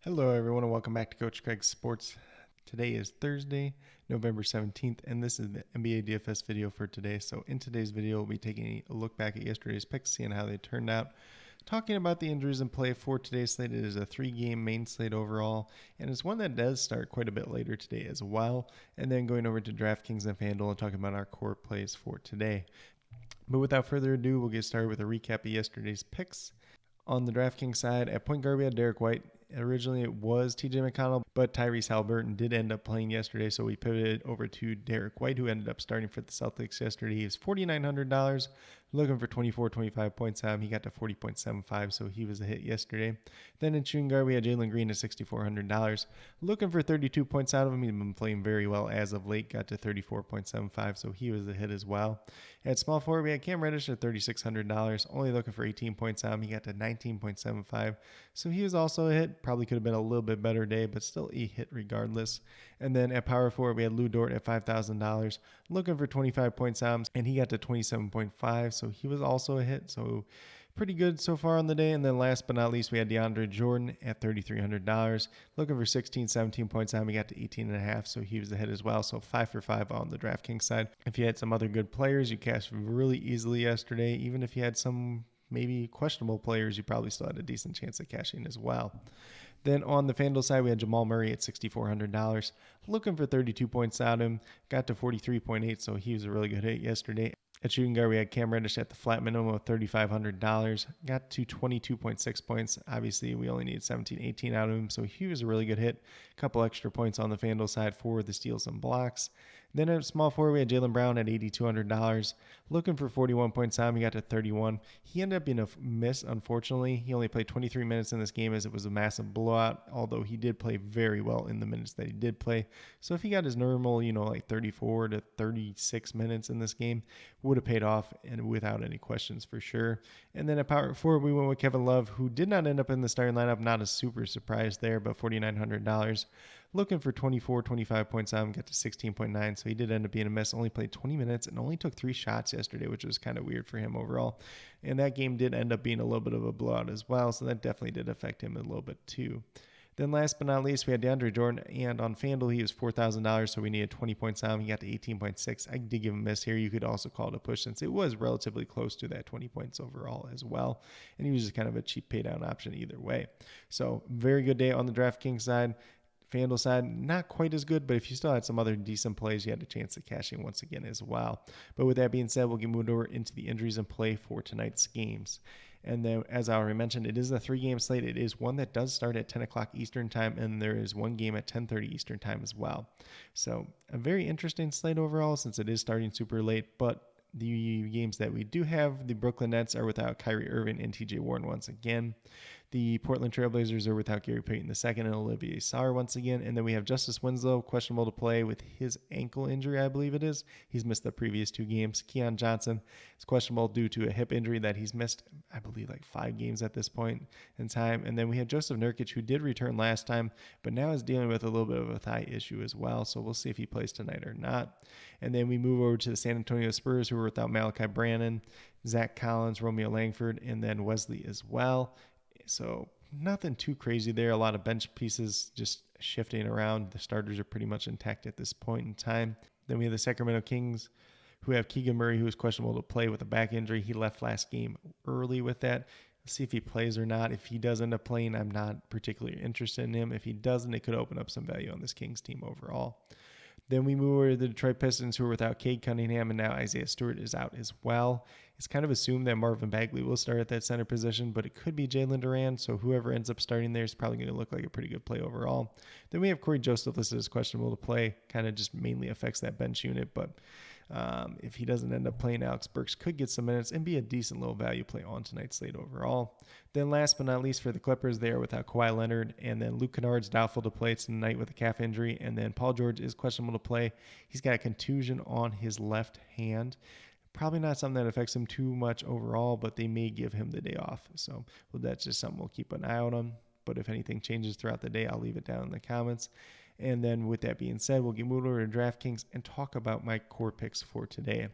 Hello, everyone, and welcome back to Coach Craig's Sports. Today is Thursday, November 17th, and this is the NBA DFS video for today. So in today's video, we'll be taking a look back at yesterday's picks, seeing how they turned out, talking about the injuries in play for today's slate. It is a 3-game main slate overall, and it's one that does start quite a bit later today as well, and then going over to DraftKings and FanDuel and talking about our core plays for today. But without further ado, we'll get started with a recap of yesterday's picks. On the DraftKings side, at point guard, we had Derek White. Originally, it was TJ McConnell, but Tyrese Haliburton did end up playing yesterday, so we pivoted over to Derek White, who ended up starting for the Celtics yesterday. He was $4,900, looking for 25 points. He got to 40.75, so he was a hit yesterday. Then in shooting guard, we had Jalen Green at $6,400, looking for 32 points out of him. He's been playing very well as of late, got to 34.75, so he was a hit as well. At small forward, we had Cam Reddish at $3,600, only looking for 18 points out of him. He got to 19.75, so he was also a hit. Probably could have been a little bit better day, but still a hit regardless. And then at power forward, we had Lou Dort at $5,000, looking for 25 points out, and he got to 27.5, so he was also a hit. So pretty good so far on the day. And then last but not least, we had DeAndre Jordan at $3,300, looking for 16, 17 points out. He got to 18.5, so he was a hit as well. So 5 for 5 on the DraftKings side. If you had some other good players, you cashed really easily yesterday. Even if you had some maybe questionable players, you probably still had a decent chance of cashing as well. Then on the FanDuel side, we had Jamal Murray at $6,400, looking for 32 points out of him, got to 43.8, so he was a really good hit yesterday. At shooting guard, we had Cam Reddish at the flat minimum of $3,500, got to 22.6 points. Obviously, we only needed 17, 18 out of him, so he was a really good hit. A couple extra points on the FanDuel side for the steals and blocks. Then at small forward, we had Jaylen Brown at $8,200, looking for 41 points out. He got to 31. He ended up being a miss, unfortunately. He only played 23 minutes in this game as it was a massive blowout, although he did play very well in the minutes that he did play. So if he got his normal, like 34 to 36 minutes in this game, would have paid off and without any questions for sure. And then at power forward, we went with Kevin Love, who did not end up in the starting lineup. Not a super surprise there, but $4,900. Looking for 24, 25 points out, got to 16.9, so he did end up being a miss. Only played 20 minutes and only took 3 shots yesterday, which was kind of weird for him overall. And that game did end up being a little bit of a blowout as well, so that definitely did affect him a little bit too. Then last but not least, we had DeAndre Jordan, and on FanDuel, he was $4,000, so we needed 20 points out. He got to 18.6. I did give him a miss here. You could also call it a push since it was relatively close to that 20 points overall as well, and he was just kind of a cheap pay down option either way. So very good day on the DraftKings side. FanDuel side, not quite as good, but if you still had some other decent plays, you had a chance of cashing once again as well. But with that being said, we'll get moved over into the injuries and play for tonight's games. And then, as I already mentioned, it is a 3-game slate. It is one that does start at 10 o'clock Eastern time, and there is one game at 10:30 Eastern time as well. So a very interesting slate overall since it is starting super late, but the games that we do have, the Brooklyn Nets are without Kyrie Irving and TJ Warren once again. The Portland Trailblazers are without Gary Payton II and Olivier Sarr once again. And then we have Justice Winslow, questionable to play with his ankle injury, I believe it is. He's missed the previous 2 games. Keon Johnson is questionable due to a hip injury that he's missed, I believe, like 5 games at this point in time. And then we have Joseph Nurkic, who did return last time, but now is dealing with a little bit of a thigh issue as well. So we'll see if he plays tonight or not. And then we move over to the San Antonio Spurs, who are without Malachi Brannon, Zach Collins, Romeo Langford, and then Wesley as well. So nothing too crazy there. A lot of bench pieces just shifting around. The starters are pretty much intact at this point in time. Then we have the Sacramento Kings, who have Keegan Murray, who is questionable to play with a back injury. He left last game early with that. Let's see if he plays or not. If he does end up playing, I'm not particularly interested in him. If he doesn't, it could open up some value on this Kings team overall. Then we move over to the Detroit Pistons, who are without Cade Cunningham, and now Isaiah Stewart is out as well. It's kind of assumed that Marvin Bagley will start at that center position, but it could be Jalen Duran, so whoever ends up starting there is probably going to look like a pretty good play overall. Then we have Corey Joseph listed as questionable to play. Kind of just mainly affects that bench unit, but if he doesn't end up playing, Alex Burks could get some minutes and be a decent little value play on tonight's slate overall. Then last but not least for the Clippers, they are without Kawhi Leonard, and then Luke Kennard's doubtful to play tonight with a calf injury, and then Paul George is questionable to play. He's got a contusion on his left hand. Probably not something that affects him too much overall, but they may give him the day off. So that's just something we'll keep an eye out on. But if anything changes throughout the day, I'll leave it down in the comments. And then with that being said, we'll get moved over to DraftKings and talk about my core picks for today.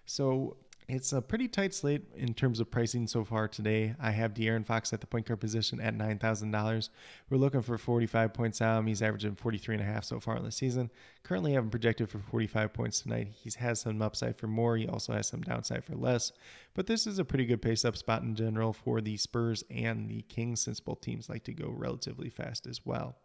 So It's a pretty tight slate in terms of pricing so far today. I have De'Aaron Fox at the point guard position at $9,000. We're looking for 45 points out. He's averaging 43.5 so far in the season. Currently have him projected for 45 points tonight. He has some upside for more. He also has some downside for less. But this is a pretty good pace-up spot in general for the Spurs and the Kings, since both teams like to go relatively fast as well.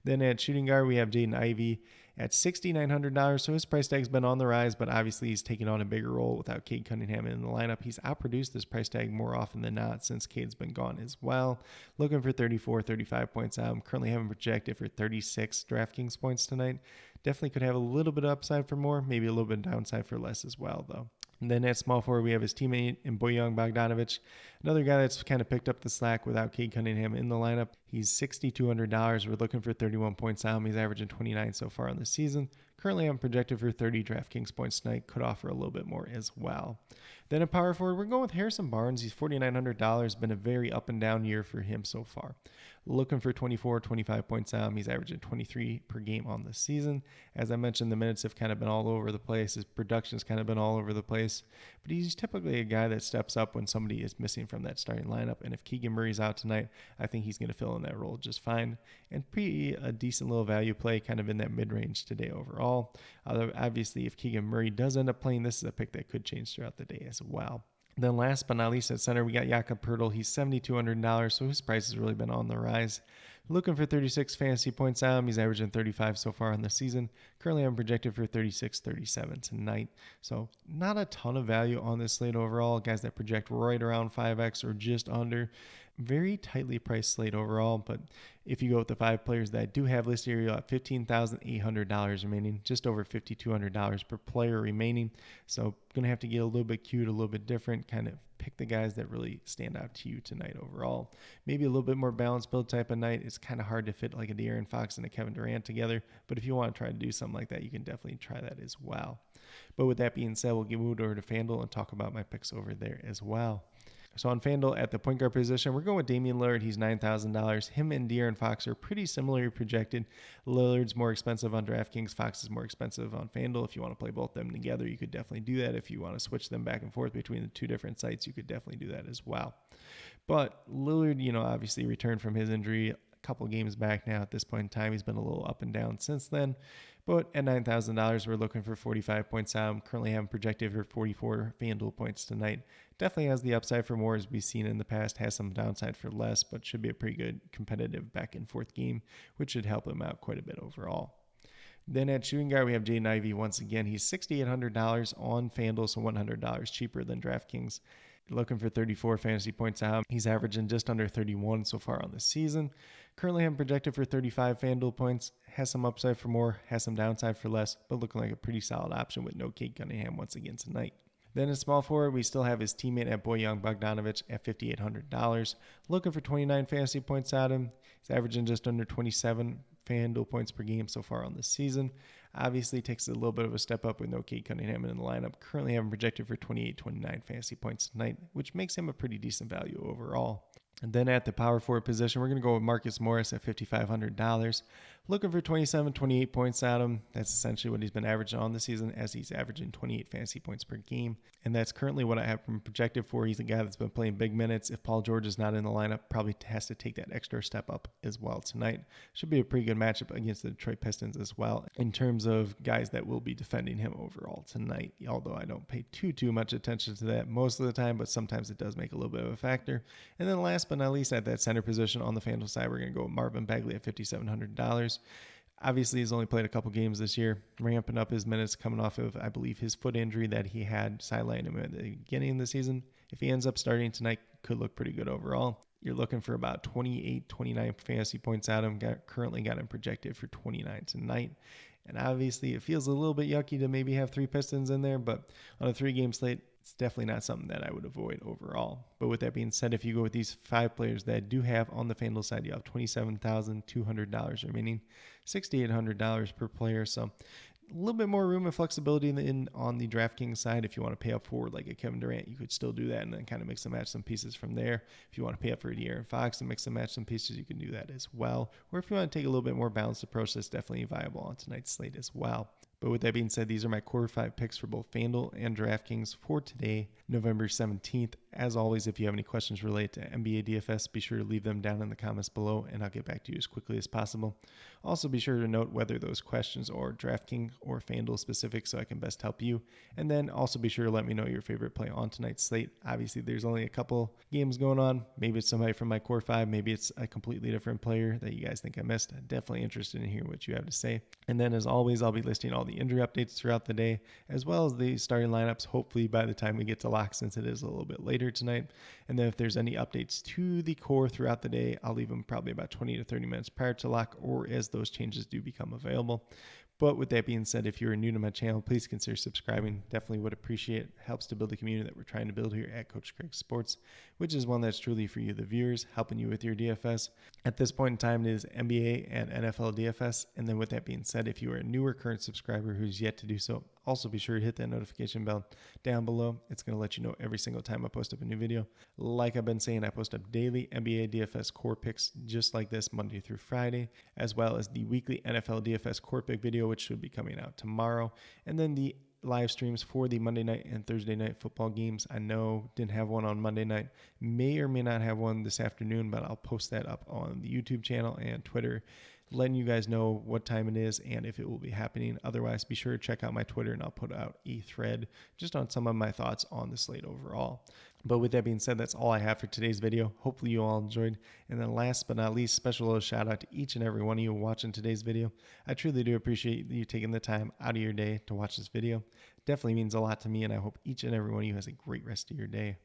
Then at shooting guard, we have Jaden Ivey at $6,900. So his price tag's been on the rise, but obviously he's taking on a bigger role without Cade Cunningham in the lineup. He's outproduced this price tag more often than not since Cade's been gone as well. Looking for 34, 35 points out. I'm currently having projected for 36 DraftKings points tonight. Definitely could have a little bit of upside for more, maybe a little bit of downside for less as well, though. And then at small forward, we have his teammate in Bojan Bogdanovic, another guy that's kind of picked up the slack without Cade Cunningham in the lineup. He's $6,200. We're looking for 31 points out. He's averaging 29 so far in the season. Currently, I'm projected for 30 DraftKings points tonight. Could offer a little bit more as well. Then at power forward, we're going with Harrison Barnes. He's $4,900. Been a very up and down year for him so far. Looking for 24, 25 points out. He's averaging 23 per game on the season. As I mentioned, the minutes have kind of been all over the place. His production's kind of been all over the place. But he's typically a guy that steps up when somebody is missing from that starting lineup. And if Keegan Murray's out tonight, I think he's going to fill in that role just fine. And a decent little value play kind of in that mid-range today overall. Although obviously if Keegan Murray does end up playing, this is a pick that could change throughout the day as well. Then last but not least at center, we got Jakob Poeltl. He's $7,200, so his price has really been on the rise. Looking for 36 fantasy points out. He's averaging 35 so far in the season. Currently, I'm projected for 36, 37 tonight. So not a ton of value on this slate overall. Guys that project right around 5x or just under. Very tightly priced slate overall, but if you go with the 5 players that I do have listed here, you'll have $15,800 remaining, just over $5,200 per player remaining. So going to have to get a little bit cute, a little bit different, kind of pick the guys that really stand out to you tonight overall. Maybe a little bit more balanced build type of night. It's kind of hard to fit like a De'Aaron Fox and a Kevin Durant together, but if you want to try to do something like that, you can definitely try that as well. But with that being said, we'll get moved over to FanDuel and talk about my picks over there as well. So on FanDuel at the point guard position, we're going with Damian Lillard. He's $9,000. Him and De'Aaron Fox are pretty similarly projected. Lillard's more expensive on DraftKings. Fox is more expensive on FanDuel. If you want to play both them together, you could definitely do that. If you want to switch them back and forth between the two different sites, you could definitely do that as well. But Lillard, obviously returned from his injury a couple games back now. At this point in time, he's been a little up and down since then. But at $9,000, we're looking for 45 points out. I'm currently having projected for 44 FanDuel points tonight. Definitely has the upside for more, as we've seen in the past. Has some downside for less, but should be a pretty good competitive back and forth game, which should help him out quite a bit overall. Then at shooting guard, we have Jaden Ivey. Once again, he's $6,800 on FanDuel, so $100 cheaper than DraftKings. Looking for 34 fantasy points out. He's averaging just under 31 so far on the season. Currently, I'm projected for 35 FanDuel points. Has some upside for more, has some downside for less, but looking like a pretty solid option with no Cade Cunningham once again tonight. Then in small forward, we still have his teammate at Bojan Bogdanovic at $5,800. Looking for 29 fantasy points out of him. He's averaging just under 27 FanDuel points per game so far on the season. Obviously takes a little bit of a step up with no Cade Cunningham in the lineup. Currently having projected for 28, 29 fantasy points tonight, which makes him a pretty decent value overall. And then at the power forward position, we're going to go with Marcus Morris at $5,500. Looking for 27, 28 points out of him. That's essentially what he's been averaging on the season, as he's averaging 28 fantasy points per game. And that's currently what I have him projected for. He's a guy that's been playing big minutes. If Paul George is not in the lineup, probably has to take that extra step up as well tonight. Should be a pretty good matchup against the Detroit Pistons as well, in terms of guys that will be defending him overall tonight. Although I don't pay too much attention to that most of the time, but sometimes it does make a little bit of a factor. And then last but not least, at that center position on the FanDuel side, we're going to go with Marvin Bagley at $5,700. Obviously, he's only played a couple games this year, ramping up his minutes, coming off of, I believe, his foot injury that he had sidelined him at the beginning of the season. If he ends up starting tonight, could look pretty good overall. You're looking for about 28, 29 fantasy points out of him. Currently got him projected for 29 tonight. And obviously, it feels a little bit yucky to maybe have 3 Pistons in there, but on a 3-game slate, it's definitely not something that I would avoid overall. But with that being said, if you go with these 5 players that I do have on the FanDuel side, you have $27,200 remaining, $6,800 per player. So a little bit more room and flexibility on the DraftKings side. If you want to pay up for like a Kevin Durant, you could still do that and then kind of mix and match some pieces from there. If you want to pay up for a De'Aaron Fox and mix and match some pieces, you can do that as well. Or if you want to take a little bit more balanced approach, that's definitely viable on tonight's slate as well. But with that being said, these are my core 5 picks for both FanDuel and DraftKings for today, November 17th. As always, if you have any questions related to NBA DFS, be sure to leave them down in the comments below and I'll get back to you as quickly as possible. Also, be sure to note whether those questions are DraftKings or FanDuel specific so I can best help you. And then also be sure to let me know your favorite play on tonight's slate. Obviously, there's only a couple games going on. Maybe it's somebody from my core 5. Maybe it's a completely different player that you guys think I missed. I'm definitely interested in hearing what you have to say. And then as always, I'll be listing all the injury updates throughout the day, as well as the starting lineups, hopefully by the time we get to lock, since it is a little bit later tonight. And then if there's any updates to the core throughout the day, I'll leave them probably about 20 to 30 minutes prior to lock or as those changes do become available. But with that being said, if you're new to my channel, please consider subscribing. Definitely would appreciate it. Helps to build the community that we're trying to build here at Coach Craig Sports, which is one that's truly for you, the viewers, helping you with your DFS. At this point in time, it is NBA and NFL DFS. And then with that being said, if you are a newer current subscriber who's yet to do so, also be sure to hit that notification bell down below. It's going to let you know every single time I post up a new video. Like I've been saying, I post up daily NBA DFS Core Picks just like this Monday through Friday, as well as the weekly NFL DFS Core Pick video, which should be coming out tomorrow. And then the live streams for the Monday night and Thursday night football games. I know didn't have one on Monday night, may or may not have one this afternoon, but I'll post that up on the YouTube channel and Twitter, letting you guys know what time it is and if it will be happening. Otherwise, be sure to check out my Twitter and I'll put out a thread just on some of my thoughts on the slate overall. But with that being said, that's all I have for today's video. Hopefully you all enjoyed. And then last but not least, special little shout out to each and every one of you watching today's video. I truly do appreciate you taking the time out of your day to watch this video. Definitely means a lot to me, and I hope each and every one of you has a great rest of your day.